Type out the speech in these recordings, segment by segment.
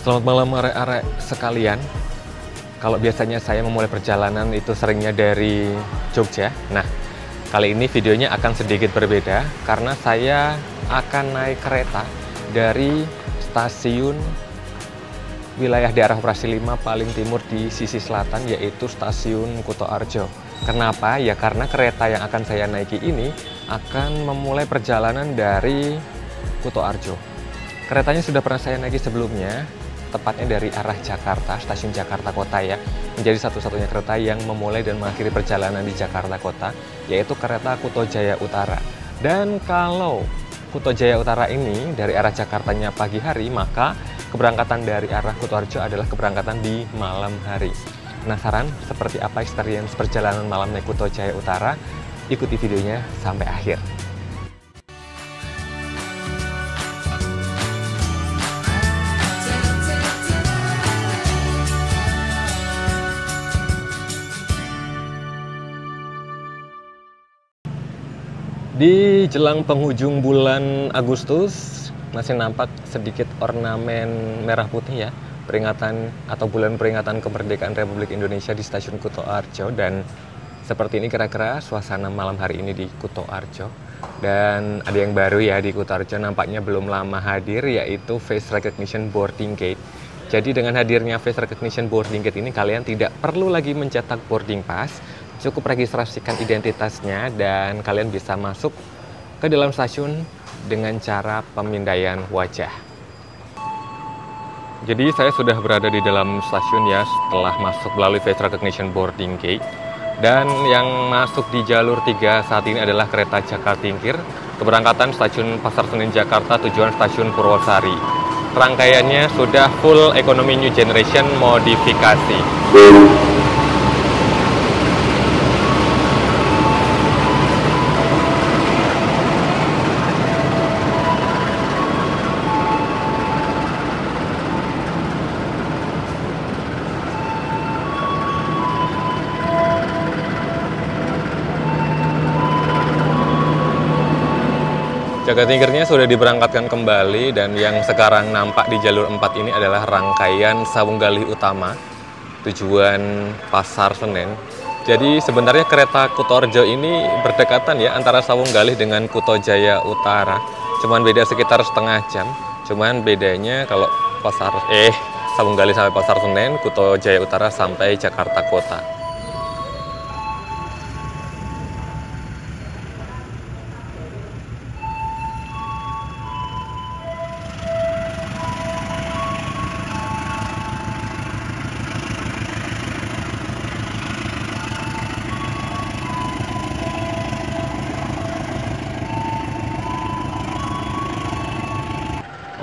Selamat malam arek-arek sekalian. Kalau biasanya saya memulai perjalanan itu seringnya dari Jogja. Nah, kali ini videonya akan sedikit berbeda karena saya akan naik kereta dari stasiun wilayah daerah operasi 5 paling timur di sisi selatan, yaitu stasiun Kutoarjo. Kenapa? Ya karena kereta yang akan saya naiki ini akan memulai perjalanan dari Kutoarjo. Keretanya sudah pernah saya naiki sebelumnya, tepatnya dari arah Jakarta, stasiun Jakarta Kota ya. Menjadi satu-satunya kereta yang memulai dan mengakhiri perjalanan di Jakarta Kota, yaitu kereta Kuto Jaya Utara. Dan kalau Kuto Jaya Utara ini dari arah Jakartanya pagi hari, maka keberangkatan dari arah Kutoarjo adalah keberangkatan di malam hari. Penasaran seperti apa experience perjalanan malam naik Kuto Jaya Utara? Ikuti videonya sampai akhir. Di jelang penghujung bulan Agustus masih nampak sedikit ornamen merah putih ya, peringatan atau bulan peringatan kemerdekaan Republik Indonesia di stasiun Kutoarjo. Dan seperti ini kira-kira suasana malam hari ini di Kutoarjo. Dan ada yang baru ya di Kutoarjo, nampaknya belum lama hadir, yaitu face recognition boarding gate. Jadi dengan hadirnya face recognition boarding gate ini, kalian tidak perlu lagi mencetak boarding pass, cukup registrasikan identitasnya dan kalian bisa masuk ke dalam stasiun dengan cara pemindaian wajah. Jadi saya sudah berada di dalam stasiun ya setelah masuk melalui face recognition boarding gate. Dan yang masuk di jalur 3 saat ini adalah kereta Jakartingkir, keberangkatan stasiun Pasar Senen Jakarta tujuan stasiun Purwosari. Rangkaiannya sudah full ekonomi new generation modifikasi. Jakartingkirnya sudah diberangkatkan kembali dan yang sekarang nampak di jalur 4 ini adalah rangkaian Sawung Galih Utama tujuan Pasar Senen. Jadi sebenarnya kereta Kutoarjo ini berdekatan ya antara Sawung Galih dengan Kuto Jaya Utara. Cuman beda sekitar setengah jam. Cuman bedanya kalau Sawung Galih sampai Pasar Senen, Kuto Jaya Utara sampai Jakarta Kota.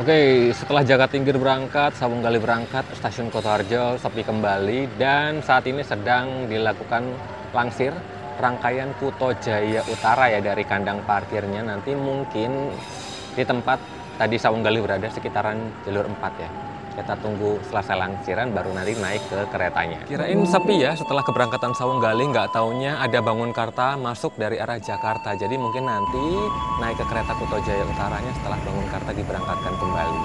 Oke, setelah Jakartingkir berangkat, Sawung Galih berangkat, stasiun Kutoarjo sepi kembali dan saat ini sedang dilakukan langsir rangkaian Kuto Jaya Utara ya dari kandang parkirnya. Nanti mungkin di tempat tadi Sawung Galih berada sekitaran jalur 4 ya. Kita tunggu selesai langsiran baru nanti naik ke keretanya. Kirain sepi ya setelah keberangkatan Sawung Galih, nggak taunya ada Bangunkarta masuk dari arah Jakarta. Jadi mungkin nanti naik ke kereta Kuto Jaya Utaranya setelah Bangunkarta diberangkatkan kembali.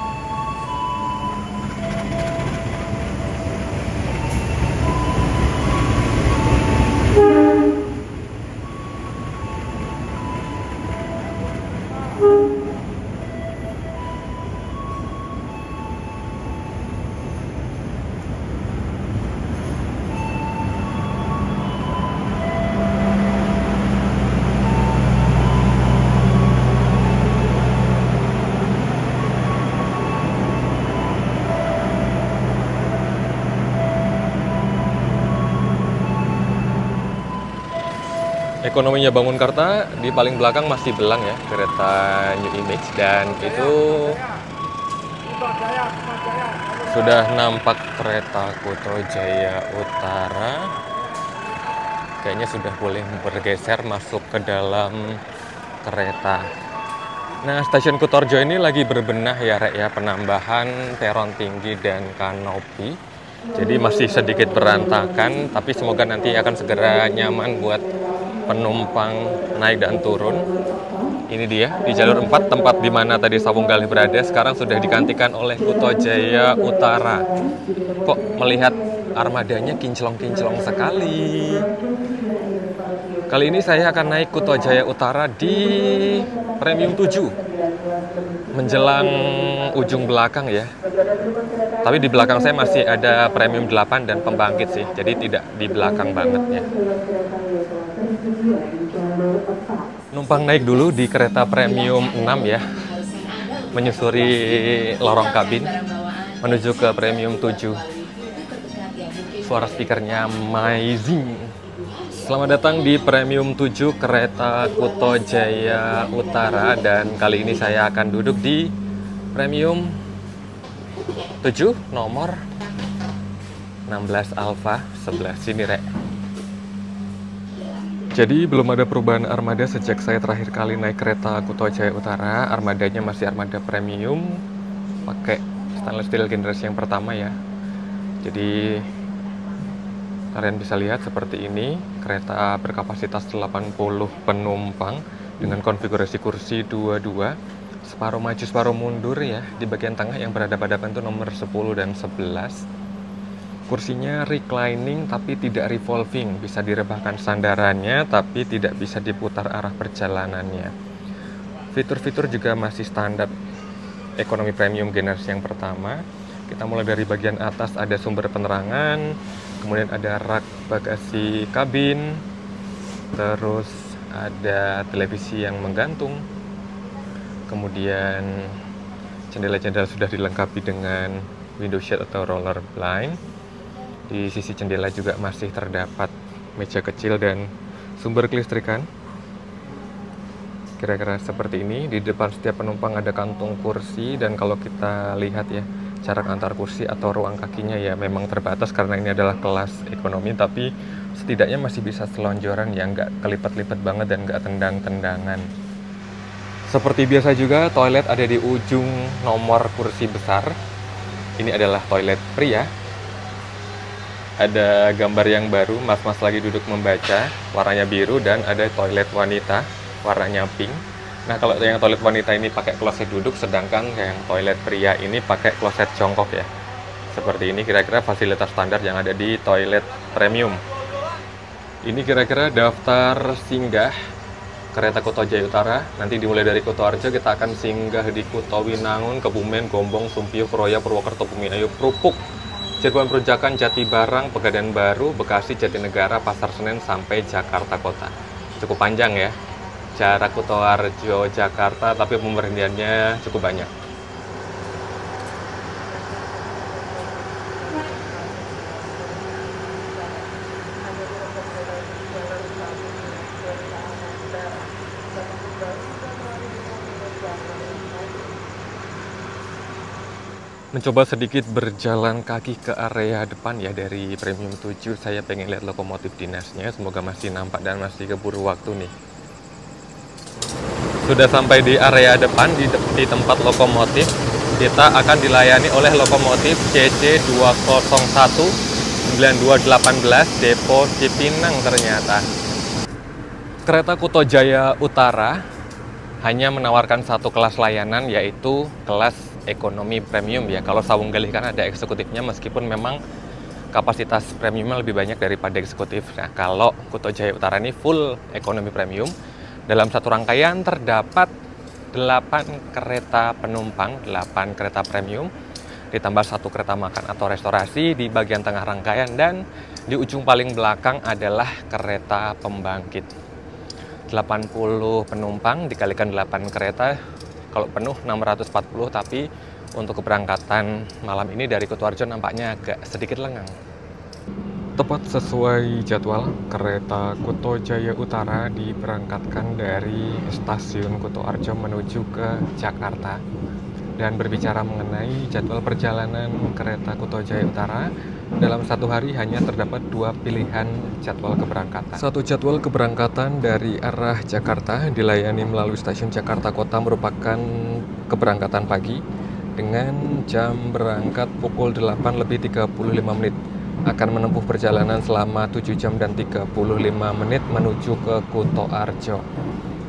Ekonominya Bangunkarta di paling belakang masih belang ya, kereta New Image, dan itu sudah nampak kereta Kuto Jaya Utara. Kayaknya sudah boleh bergeser masuk ke dalam kereta. Nah, stasiun Kutoarjo ini lagi berbenah ya Rek ya, penambahan peron tinggi dan kanopi. Jadi masih sedikit berantakan, tapi semoga nanti akan segera nyaman buat penumpang naik dan turun. Ini dia, di jalur 4, tempat di mana tadi Sawunggalih berada, sekarang sudah digantikan oleh Kuto Jaya Utara. Kok melihat armadanya kinclong-kinclong sekali. Kali ini saya akan naik Kuto Jaya Utara di Premium 7. Menjelang ujung belakang ya. Tapi di belakang saya masih ada Premium 8 dan pembangkit sih, jadi tidak di belakang banget ya. Numpang naik dulu di kereta Premium 6 ya, menyusuri lorong kabin menuju ke Premium 7. Suara speakernya amazing. Selamat datang di Premium 7 kereta Kuto Jaya Utara, dan kali ini saya akan duduk di Premium 7 nomor 16 Alfa 11. Sini rek. Jadi belum ada perubahan armada sejak saya terakhir kali naik kereta Kuto Jaya Utara. Armadanya masih armada premium, pakai stainless steel generasi yang pertama ya. Jadi kalian bisa lihat seperti ini, kereta berkapasitas 80 penumpang dengan konfigurasi kursi 22, separuh maju separuh mundur ya. Di bagian tengah yang berhadapan-hadapan itu nomor 10 dan 11. Kursinya reclining tapi tidak revolving, bisa direbahkan sandarannya tapi tidak bisa diputar arah perjalanannya. Fitur-fitur juga masih standar ekonomi premium generasi yang pertama. Kita mulai dari bagian atas, ada sumber penerangan, kemudian ada rak bagasi kabin, terus ada televisi yang menggantung, kemudian jendela-jendela sudah dilengkapi dengan window shade atau roller blind. Di sisi jendela juga masih terdapat meja kecil dan sumber kelistrikan. Kira-kira seperti ini. Di depan setiap penumpang ada kantung kursi, dan kalau kita lihat ya, jarak antar kursi atau ruang kakinya ya memang terbatas karena ini adalah kelas ekonomi, tapi setidaknya masih bisa selonjoran ya, nggak kelipat-lipat banget dan nggak tendang-tendangan. Seperti biasa juga, toilet ada di ujung nomor kursi besar. Ini adalah toilet pria. Ada gambar yang baru, mas-mas lagi duduk membaca, warnanya biru, dan ada toilet wanita, warnanya pink. Nah, kalau yang toilet wanita ini pakai kloset duduk, sedangkan yang toilet pria ini pakai kloset jongkok ya. Seperti ini kira-kira fasilitas standar yang ada di toilet premium. Ini kira-kira daftar singgah kereta Kuto Jaya Utara. Nanti dimulai dari Kutoarjo, kita akan singgah di Kuto Winangun, Kebumen, Gombong, Sumpio, Kroya, Purwokerto, Bumiayu, Krupuk, Cirebon, Perujakan, Jatibarang, Pegadaian Baru, Bekasi, Jatinegara, Pasar Senen, sampai Jakarta Kota. Cukup panjang ya, jarak Kutoarjo Jakarta, tapi pemberhentiannya cukup banyak. Mencoba sedikit berjalan kaki ke area depan ya dari Premium 7. Saya pengen lihat lokomotif dinasnya, semoga masih nampak dan masih keburu waktu nih. Sudah sampai di area depan, di tempat lokomotif. Kita akan dilayani oleh lokomotif CC201-9218 Depo Cipinang ternyata. Kereta Kuto Jaya Utara hanya menawarkan satu kelas layanan, yaitu kelas ekonomi premium ya. Kalau Sawunggalih kan ada eksekutifnya, meskipun memang kapasitas premiumnya lebih banyak daripada eksekutif. Nah, kalau Kuto Jaya Utara ini full ekonomi premium. Dalam satu rangkaian terdapat 8 kereta penumpang, 8 kereta premium, ditambah 1 kereta makan atau restorasi di bagian tengah rangkaian, dan di ujung paling belakang adalah kereta pembangkit. 80 penumpang dikalikan 8 kereta, kalau penuh 640, tapi untuk keberangkatan malam ini dari Kutoarjo nampaknya agak sedikit lengang. Tepat sesuai jadwal, kereta Kuto Jaya Utara diberangkatkan dari stasiun Kutoarjo menuju ke Jakarta. Dan berbicara mengenai jadwal perjalanan kereta Kuto Jaya Utara, dalam satu hari hanya terdapat 2 pilihan jadwal keberangkatan. Satu jadwal keberangkatan dari arah Jakarta dilayani melalui stasiun Jakarta Kota, merupakan keberangkatan pagi dengan jam berangkat pukul 8:35 menit. Akan menempuh perjalanan selama 7 jam dan 35 menit menuju ke Kutoarjo.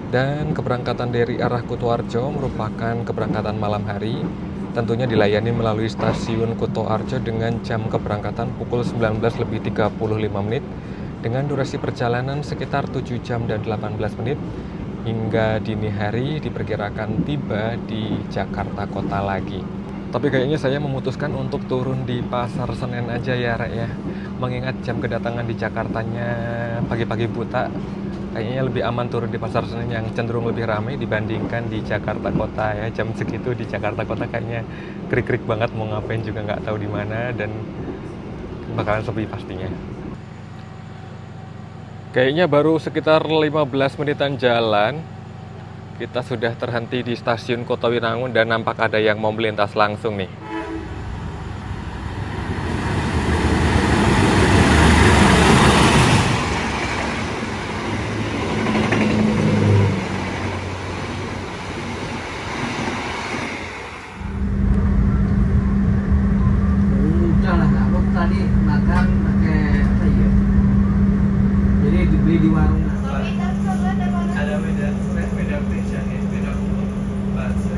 Dan keberangkatan dari arah Kutoarjo merupakan keberangkatan malam hari. Tentunya dilayani melalui stasiun Kutoarjo dengan jam keberangkatan pukul 19:35 dengan durasi perjalanan sekitar 7 jam dan 18 menit. Hingga dini hari diperkirakan tiba di Jakarta Kota lagi. Tapi kayaknya saya memutuskan untuk turun di Pasar Senen aja ya, Rek ya. Mengingat jam kedatangan di Jakartanya pagi-pagi buta, kayaknya lebih aman turun di Pasar Senen yang cenderung lebih ramai dibandingkan di Jakarta Kota ya. Jam segitu di Jakarta Kota kayaknya krik-krik banget, mau ngapain juga nggak tahu di mana dan bakalan sepi pastinya. Kayaknya baru sekitar 15 menitan jalan, kita sudah terhenti di stasiun Kota Winangun dan nampak ada yang mau melintas langsung nih. Udah lah, aku tadi makan pakai apa ya? Jadi dibeli di warung. Ada beda pizza nih, beda bakso.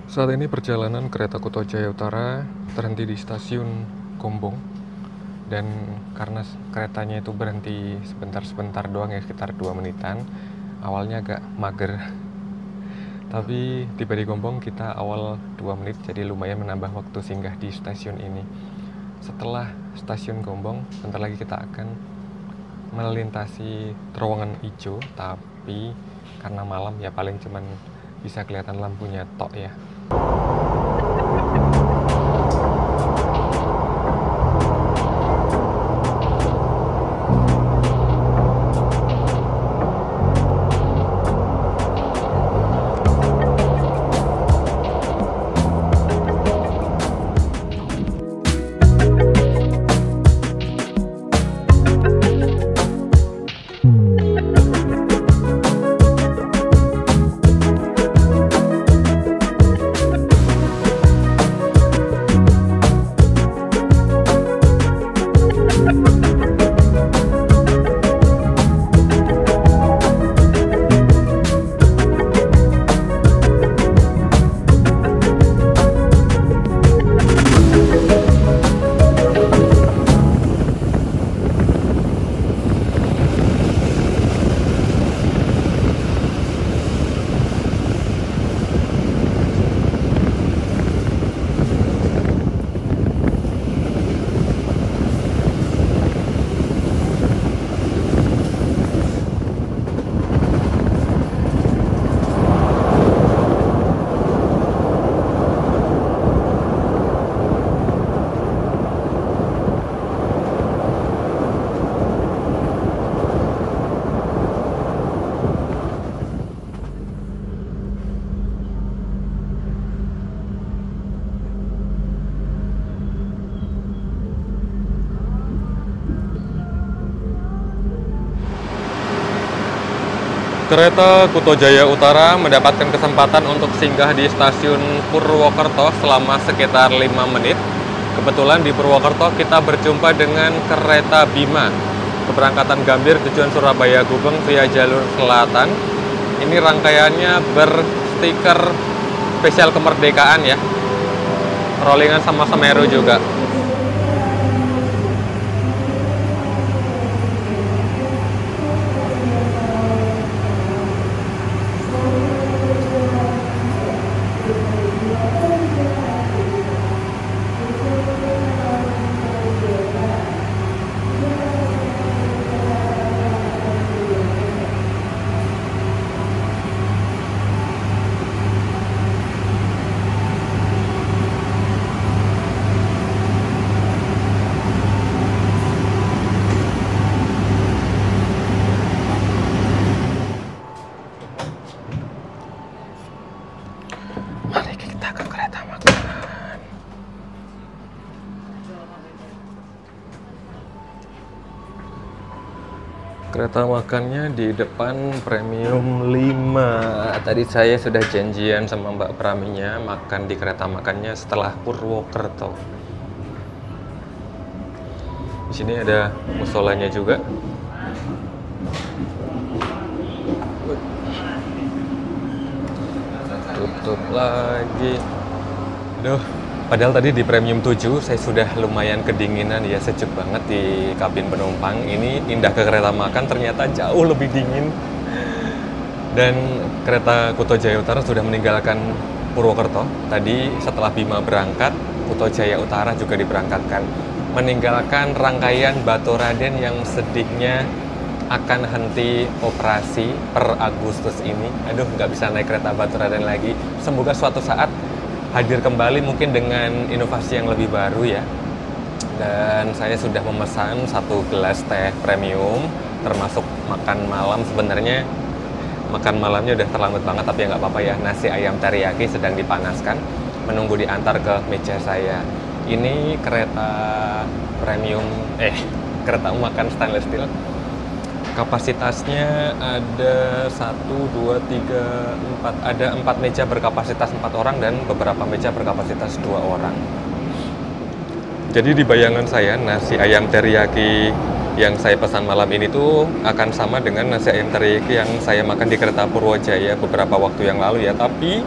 Saat ini perjalanan kereta Kuto Jaya Utara terhenti di stasiun Gombong. Dan karena keretanya itu berhenti sebentar-sebentar doang ya, sekitar 2 menitan, awalnya agak mager. Tapi tiba di Gombong kita awal 2 menit, jadi lumayan menambah waktu singgah di stasiun ini. Setelah stasiun Gombong, bentar lagi kita akan melintasi terowongan hijau, tapi karena malam ya paling cuman bisa kelihatan lampunya tok ya. Kereta Kuto Jaya Utara mendapatkan kesempatan untuk singgah di stasiun Purwokerto selama sekitar 5 menit. Kebetulan di Purwokerto kita berjumpa dengan kereta Bima, keberangkatan Gambir tujuan Surabaya Gubeng via jalur selatan. Ini rangkaiannya berstiker spesial kemerdekaan ya, rollingan sama Semeru juga. Kereta makannya di depan Premium 5. Tadi saya sudah janjian sama Mbak Praminya makan di kereta makannya setelah Purwokerto. Di sini ada musolanya juga. tutup lagi. Aduh, padahal tadi di Premium 7 saya sudah lumayan kedinginan ya, sejuk banget di kabin penumpang. Ini pindah ke kereta makan ternyata jauh lebih dingin. Dan kereta Kuto Jaya Utara sudah meninggalkan Purwokerto. Tadi setelah Bima berangkat, Kuto Jaya Utara juga diberangkatkan, meninggalkan rangkaian Baturaden yang sedihnya akan henti operasi per Agustus ini. Aduh, nggak bisa naik kereta Baturaden lagi. Semoga suatu saat hadir kembali mungkin dengan inovasi yang lebih baru ya. Dan saya sudah memesan 1 gelas teh premium, termasuk makan malam. Sebenarnya makan malamnya udah terlambat banget, tapi ya nggak apa-apa ya. Nasi ayam teriyaki sedang dipanaskan, menunggu diantar ke meja saya. Ini kereta premium, kereta makan stainless steel. Kapasitasnya ada 1, 2, 3, 4. Ada 4 meja berkapasitas 4 orang dan beberapa meja berkapasitas 2 orang. Jadi di bayangan saya, nasi ayam teriyaki yang saya pesan malam ini tuh akan sama dengan nasi ayam teriyaki yang saya makan di kereta Purwojaya beberapa waktu yang lalu ya. Tapi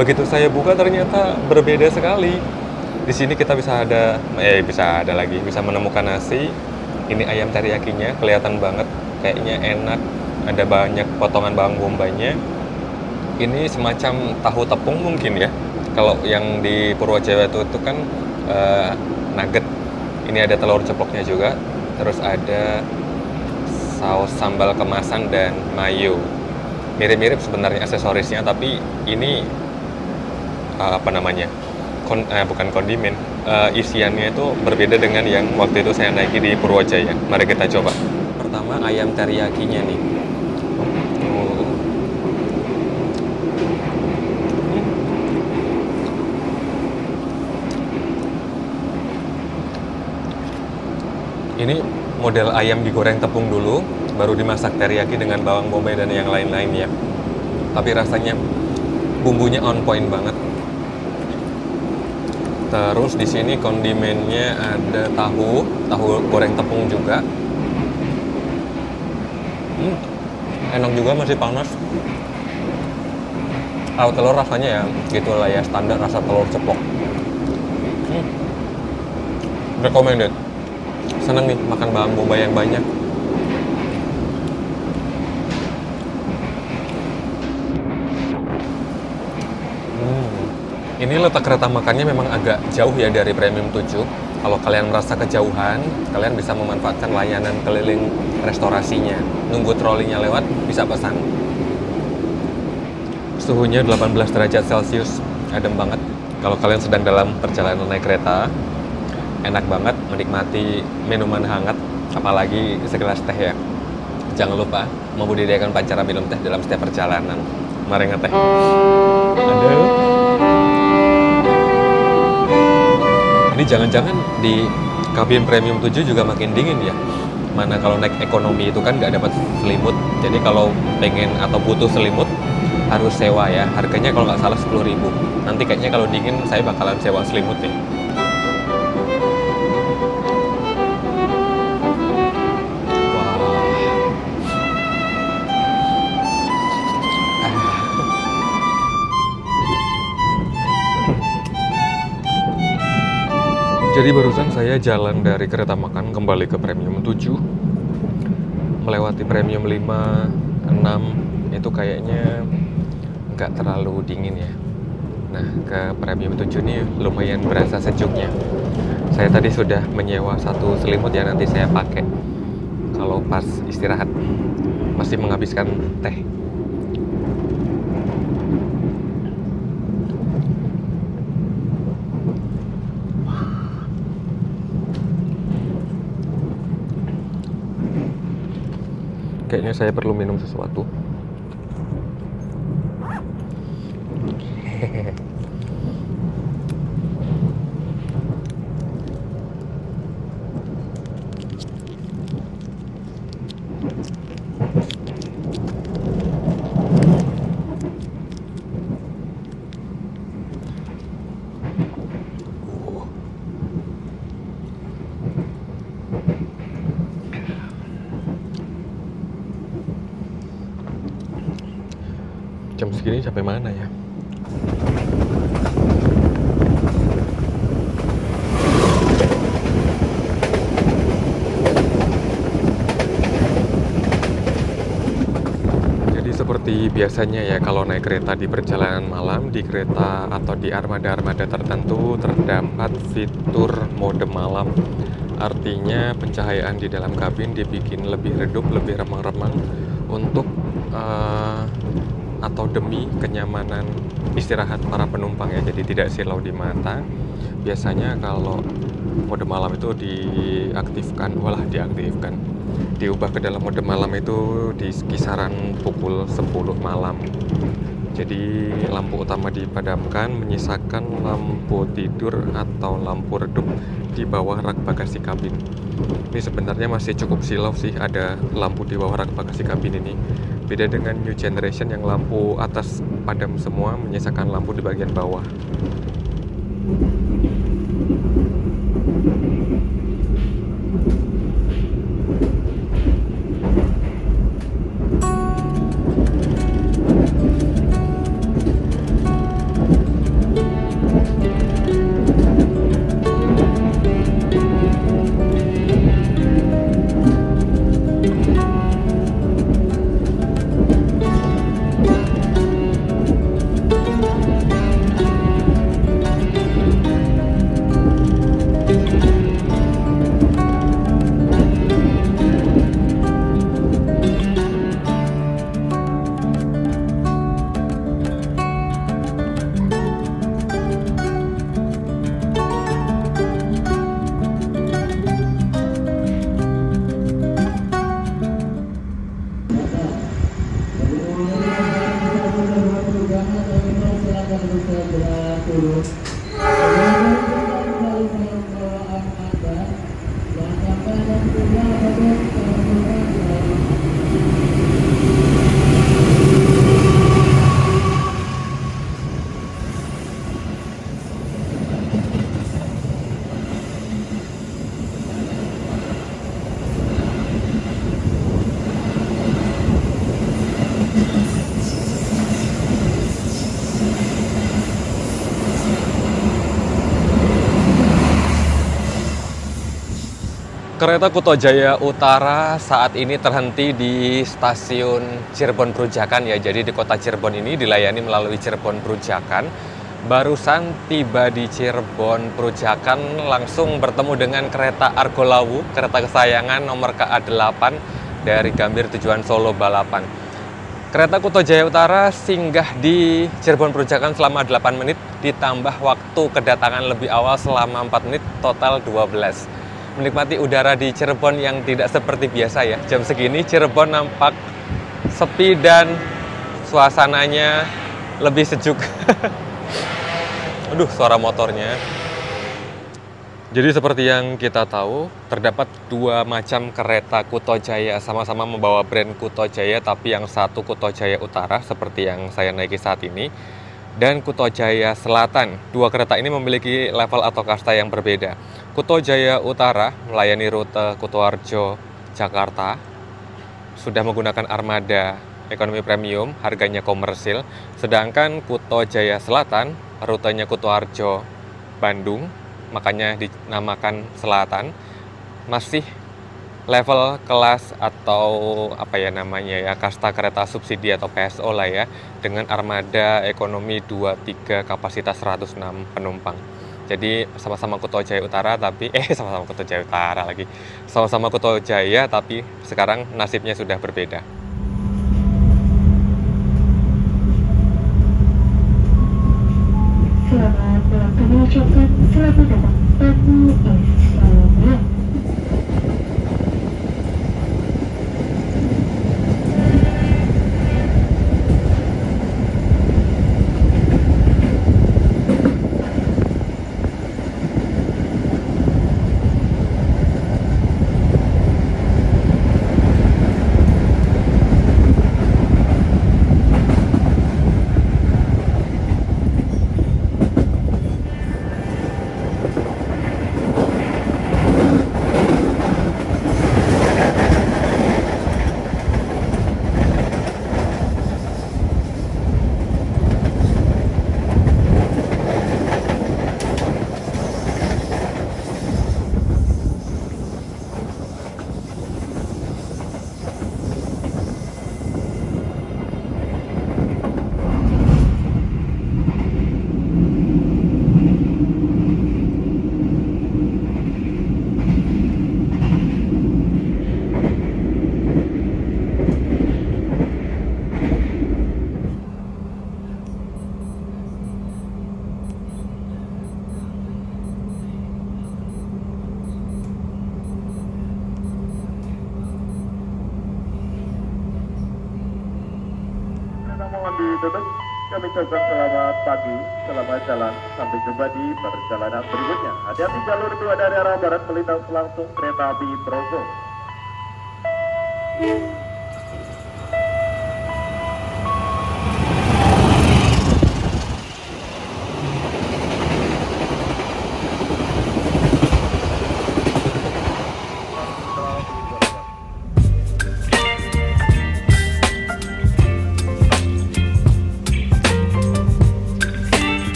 begitu saya buka ternyata berbeda sekali. Di sini kita bisa menemukan nasi. Ini ayam teriyakinya kelihatan banget, kayaknya enak. Ada banyak potongan bawang bombaynya. Ini semacam tahu tepung mungkin ya. Kalau yang di Purwojaya itu kan nugget. Ini ada telur ceploknya juga. Terus ada saus sambal kemasan dan mayo. Mirip-mirip sebenarnya aksesorisnya, tapi ini bukan kondimen. Isiannya itu berbeda dengan yang waktu itu saya naiki di Purwojaya. Mari kita coba. Pertama ayam teriyakinya nih. Ini model ayam digoreng tepung dulu, baru dimasak teriyaki dengan bawang bombay dan yang lain-lain ya. Tapi rasanya bumbunya on point banget. Terus di sini kondimennya ada tahu goreng tepung juga. Enak juga, masih panas. Kalau telur rasanya ya gitulah ya, standar rasa telur ceplok. Recommended. Seneng nih makan bawang bombay yang banyak. Ini letak kereta makannya memang agak jauh ya dari Premium 7. Kalau kalian merasa kejauhan, kalian bisa memanfaatkan layanan keliling restorasinya. Nunggu trolinya lewat, bisa pesan. Suhunya 18 derajat Celcius, adem banget. Kalau kalian sedang dalam perjalanan naik kereta, enak banget menikmati minuman hangat, apalagi segelas teh ya. Jangan lupa membudidayakan pancara minum teh dalam setiap perjalanan. Mari ngeteh. Aduh. Ini jangan-jangan di kabin Premium 7 juga makin dingin ya. Mana kalau naik ekonomi itu kan nggak dapat selimut. Jadi kalau pengen atau butuh selimut harus sewa ya. Harganya kalau nggak salah 10.000. Nanti kayaknya kalau dingin saya bakalan sewa selimut nih. Jadi barusan saya jalan dari kereta makan kembali ke Premium 7, melewati Premium 5, 6, itu kayaknya nggak terlalu dingin ya. Nah, ke Premium 7 ini lumayan berasa sejuknya. Saya tadi sudah menyewa 1 selimut yang nanti saya pakai kalau pas istirahat. Masih menghabiskan teh. Kayaknya saya perlu minum sesuatu. Jam segini sampai mana ya? seperti biasanya ya, kalau naik kereta di perjalanan malam, di kereta atau di armada-armada tertentu terdapat fitur mode malam. Artinya pencahayaan di dalam kabin dibikin lebih redup, lebih remang-remang untuk atau demi kenyamanan istirahat para penumpang ya, jadi tidak silau di mata. Biasanya kalau mode malam itu diubah ke dalam mode malam itu di kisaran pukul 10 malam. Jadi lampu utama dipadamkan, menyisakan lampu tidur atau lampu redup di bawah rak bagasi kabin. Ini sebenarnya masih cukup silau sih, ada lampu di bawah rak bagasi kabin ini. Beda dengan new generation yang lampu atas padam semua, menyisakan lampu di bagian bawah. Kereta Kuto Jaya Utara saat ini terhenti di stasiun Cirebon Perujakan ya. Jadi di kota Cirebon ini dilayani melalui Cirebon Perujakan. Barusan tiba di Cirebon Perujakan, langsung bertemu dengan kereta Argo Lawu, kereta kesayangan nomor KA8 dari Gambir tujuan Solo Balapan. Kereta Kuto Jaya Utara singgah di Cirebon Perujakan selama 8 menit, ditambah waktu kedatangan lebih awal selama 4 menit, total 12. Menikmati udara di Cirebon yang tidak seperti biasa ya. Jam segini Cirebon nampak sepi dan suasananya lebih sejuk. Aduh, suara motornya. Jadi seperti yang kita tahu, terdapat dua macam kereta Kuto Jaya, sama-sama membawa brand Kuto Jaya, tapi yang satu Kuto Jaya Utara seperti yang saya naiki saat ini, dan Kuto Jaya Selatan. Dua kereta ini memiliki level atau kasta yang berbeda. Kuto Jaya Utara melayani rute Kutoarjo, Jakarta, sudah menggunakan armada ekonomi premium, harganya komersil. Sedangkan Kuto Jaya Selatan, rutenya Kutoarjo, Bandung, makanya dinamakan Selatan, masih level kelas atau apa ya namanya ya, kasta kereta subsidi atau PSO lah ya, dengan armada ekonomi 23 kapasitas 106 penumpang. Jadi sama-sama Kuto Jaya Utara tapi sama-sama Kuto Jaya Utara lagi. Sama-sama Kuto Jaya tapi sekarang nasibnya sudah berbeda. Selamat datang, kami ucapkan selamat datang bagi Australia. kami ucapkan selamat pagi, selamat jalan. Sampai jumpa di perjalanan berikutnya. Hati-hati jalur 2 dari arah barat melintas langsung kereta api Progo.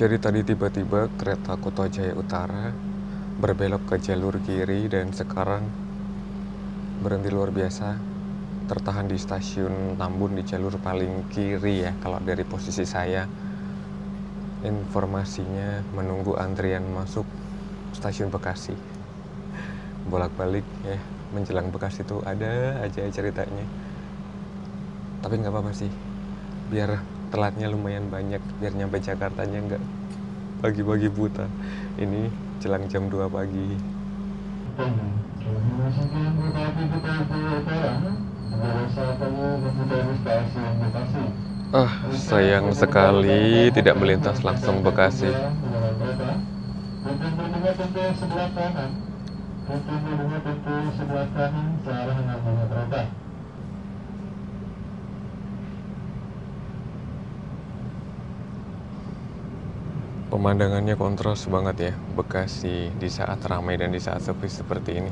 Jadi tadi tiba-tiba kereta Kuto Jaya Utara berbelok ke jalur kiri dan sekarang berhenti luar biasa, tertahan di stasiun Tambun di jalur paling kiri ya kalau dari posisi saya. Informasinya menunggu antrian masuk stasiun Bekasi. Bolak-balik ya, menjelang Bekasi itu ada aja ceritanya. Tapi nggak apa-apa sih, biar telatnya lumayan banyak, biar nyampe Jakartanya nggak pagi-pagi buta. Ini jelang jam 2 pagi. Sayang sekali tidak melintas langsung Bekasi. Pemandangannya kontras banget ya, Bekasi di saat ramai dan di saat sepi seperti ini.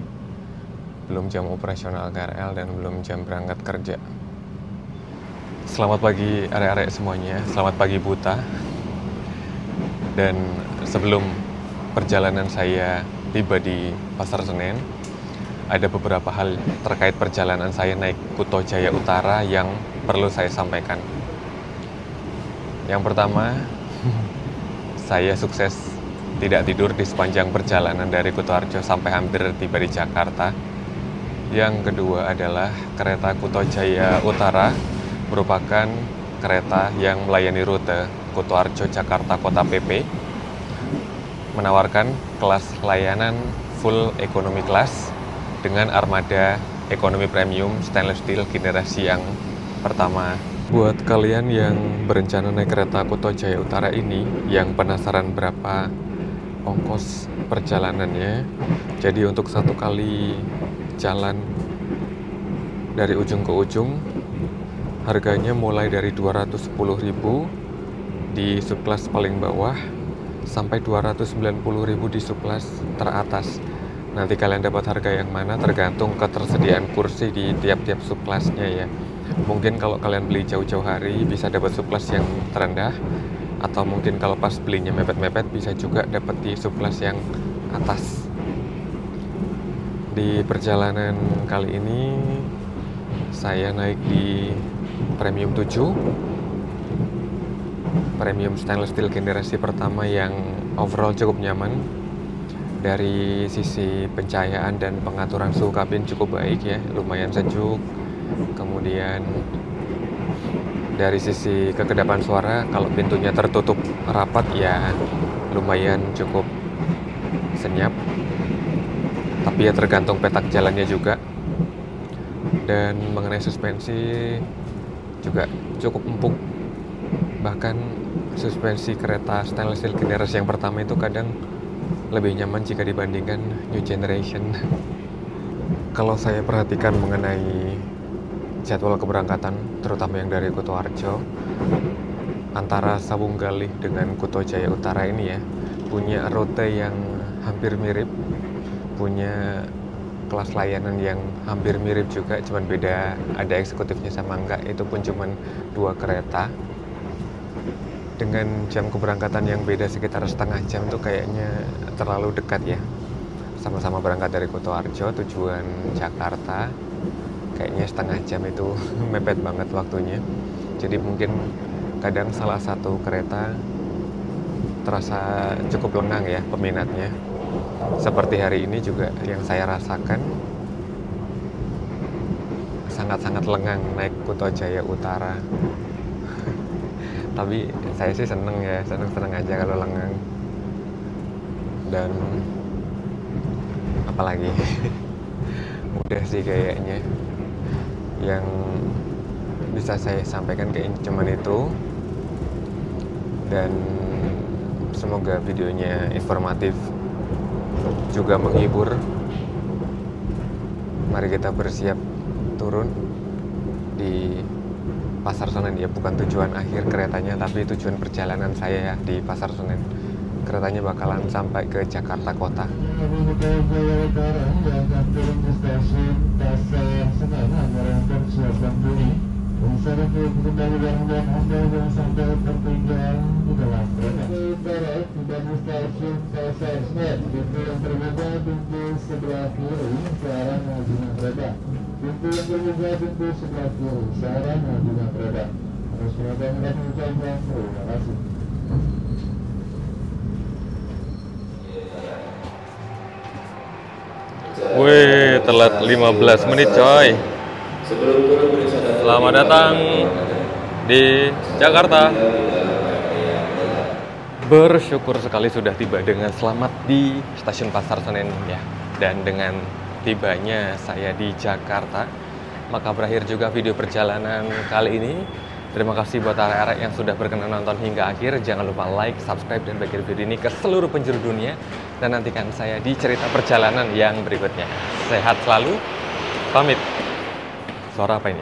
Belum jam operasional KRL dan belum jam berangkat kerja. Selamat pagi arek-arek semuanya, selamat pagi buta. Dan sebelum perjalanan saya tiba di Pasar Senen, ada beberapa hal terkait perjalanan saya naik Kuto Jaya Utara yang perlu saya sampaikan. Yang pertama, saya sukses tidak tidur di sepanjang perjalanan dari Kutoarjo sampai hampir tiba di Jakarta. Yang kedua adalah kereta Kuto Jaya Utara merupakan kereta yang melayani rute Kutoarjo Jakarta Kota PP, menawarkan kelas layanan full economy class dengan armada ekonomi premium stainless steel generasi yang pertama. Buat kalian yang berencana naik kereta Kuto Jaya Utara ini, yang penasaran berapa ongkos perjalanannya, jadi untuk satu kali jalan dari ujung ke ujung, harganya mulai dari 210.000 di subkelas paling bawah sampai 290.000 di subkelas teratas. Nanti kalian dapat harga yang mana tergantung ketersediaan kursi di tiap-tiap subkelasnya ya. Mungkin kalau kalian beli jauh-jauh hari bisa dapat subkelas yang terendah, atau mungkin kalau pas belinya mepet-mepet bisa juga dapat di subkelas yang atas. Di perjalanan kali ini saya naik di Premium 7, Premium stainless steel generasi pertama yang overall cukup nyaman. Dari sisi pencahayaan dan pengaturan suhu kabin cukup baik ya, lumayan sejuk. Kemudian dari sisi kekedapan suara, kalau pintunya tertutup rapat ya lumayan cukup senyap. Tapi ya tergantung petak jalannya juga. Dan mengenai suspensi juga cukup empuk. Bahkan suspensi kereta stainless steel generasi yang pertama itu kadang lebih nyaman jika dibandingkan new generation. Kalau saya perhatikan mengenai jadwal keberangkatan, terutama yang dari Kutoarjo, antara Sawunggalih dengan Kuto Jaya Utara ini ya, punya rute yang hampir mirip, punya kelas layanan yang hampir mirip juga, cuman beda ada eksekutifnya sama enggak, itu pun cuman 2 kereta. Dengan jam keberangkatan yang beda sekitar setengah jam tuh kayaknya terlalu dekat ya. Sama-sama berangkat dari Kutoarjo tujuan Jakarta, kayaknya setengah jam itu mepet banget waktunya. Jadi mungkin kadang salah satu kereta terasa cukup lengang ya peminatnya. Seperti hari ini juga yang saya rasakan, sangat-sangat lengang naik Kuto Jaya Utara. Tapi saya sih seneng ya, seneng aja kalau lengang. Dan apalagi udah sih kayaknya yang bisa saya sampaikan kayak cuman itu. Dan semoga videonya informatif juga menghibur. Mari kita bersiap turun di Pasar Senen ya, bukan tujuan akhir keretanya tapi tujuan perjalanan saya ya di Pasar Senen. Keretanya bakalan sampai ke Jakarta Kota. Wih, telat 15 menit coy. Selamat datang di Jakarta. Bersyukur sekali sudah tiba dengan selamat di stasiun Pasar Senen ya. Dan dengan tibanya saya di Jakarta, maka berakhir juga video perjalanan kali ini. Terima kasih buat arek-arek yang sudah berkenan nonton hingga akhir. Jangan lupa like, subscribe, dan bagi video ini ke seluruh penjuru dunia. Dan nantikan saya di cerita perjalanan yang berikutnya. Sehat selalu. Pamit. Suara apa ini?